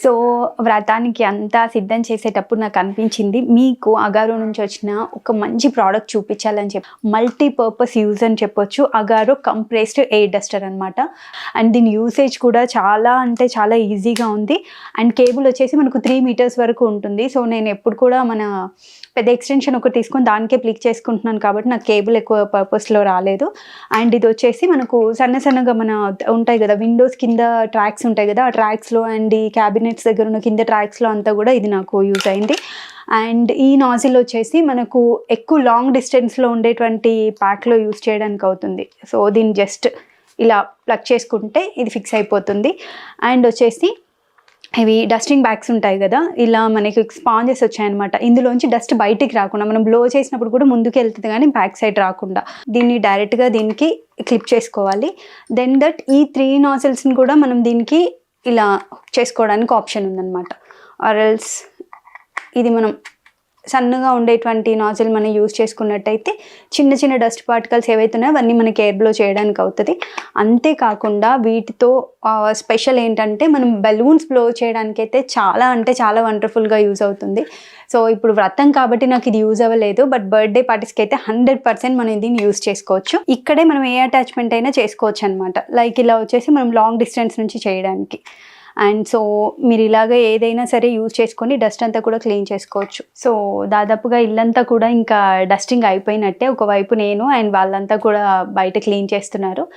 So వ్రతానికి అంతా సిద్ధం చేసేటప్పుడు నాకు అనిపించింది మీకు అగారో నుంచి వచ్చిన ఒక మంచి ప్రోడక్ట్ చూపించాలని చెప్పి మల్టీపర్పస్ యూజ్ అని చెప్పొచ్చు. అగారో కంప్రెస్డ్ ఎయిర్ డస్టర్ అనమాట. అండ్ దీని యూసేజ్ కూడా చాలా అంటే చాలా ఈజీగా ఉంది. అండ్ కేబుల్ వచ్చేసి మనకు 3 మీటర్స్ వరకు ఉంటుంది. సో నేను ఎప్పుడు కూడా మన పెద్ద ఎక్స్టెన్షన్ ఒకటి తీసుకొని దానికే ప్లిక్ చేసుకుంటున్నాను కాబట్టి నాకు కేబుల్ ఎక్కువ పర్పస్లో రాలేదు. అండ్ ఇది వచ్చేసి మనకు సన్నగా మన ఉంటాయి కదా విండోస్ కింద ట్రాక్స్ ఉంటాయి కదా, ఆ ట్రాక్స్లో అండ్ ఈ క్యాబినెట్స్ దగ్గర ఉన్న కింద ట్రాక్స్లో అంతా కూడా ఇది నాకు యూజ్ అయింది. అండ్ ఈ నాజిల్ వచ్చేసి మనకు ఎక్కువ లాంగ్ డిస్టెన్స్లో ఉండేటువంటి ప్యాక్లో యూజ్ చేయడానికి అవుతుంది. సో దీన్ని జస్ట్ ఇలా ప్లగ్ చేసుకుంటే ఇది ఫిక్స్ అయిపోతుంది. అండ్ వచ్చేసి ఇవి డస్టింగ్ బ్యాగ్స్ ఉంటాయి కదా, ఇలా మనకి స్పాంజెస్ వచ్చాయన్నమాట. ఇందులోంచి డస్ట్ బయటికి రాకుండా మనం బ్లో చేసినప్పుడు కూడా ముందుకు వెళ్తుంది కానీ బ్యాక్ సైడ్ రాకుండా దీన్ని డైరెక్ట్గా దీనికి క్లిప్ చేసుకోవాలి. దెన్ దట్ ఈ 3 నాజిల్స్ని కూడా మనం దీనికి ఇలా హుక్ చేసుకోవడానికి ఆప్షన్ ఉందన్నమాట. ఆర్ఎల్స్ ఇది మనం సన్నగా ఉండేటువంటి నాజిల్ మనం యూజ్ చేసుకున్నట్టయితే చిన్న డస్ట్ పార్టికల్స్ ఏవైతే ఉన్నాయో అవన్నీ మనకి ఎయిర్ బ్లో చేయడానికి అవుతుంది. అంతేకాకుండా వీటితో స్పెషల్ ఏంటంటే మనం బెలూన్స్ బ్లో చేయడానికి అయితే చాలా అంటే చాలా వండర్ఫుల్గా యూజ్ అవుతుంది. సో ఇప్పుడు వ్రతం కాబట్టి నాకు ఇది యూజ్ అవ్వలేదు, బట్ బర్త్డే పార్టీస్కి అయితే 100% మనం దీన్ని యూజ్ చేసుకోవచ్చు. ఇక్కడే మనం ఏ అటాచ్మెంట్ అయినా చేసుకోవచ్చు అనమాట. లైక్ ఇలా వచ్చేసి మనం లాంగ్ డిస్టెన్స్ నుంచి చేయడానికి. అండ్ సో మీరు ఇలాగ ఏదైనా సరే యూజ్ చేసుకొని డస్ట్ అంతా కూడా క్లీన్ చేసుకోవచ్చు. సో దాదాపుగా ఇల్లంతా కూడా ఇంకా డస్టింగ్ అయిపోయినట్టే. ఒకవైపు నేను అండ్ వాళ్ళంతా కూడా బయట క్లీన్ చేస్తున్నారు.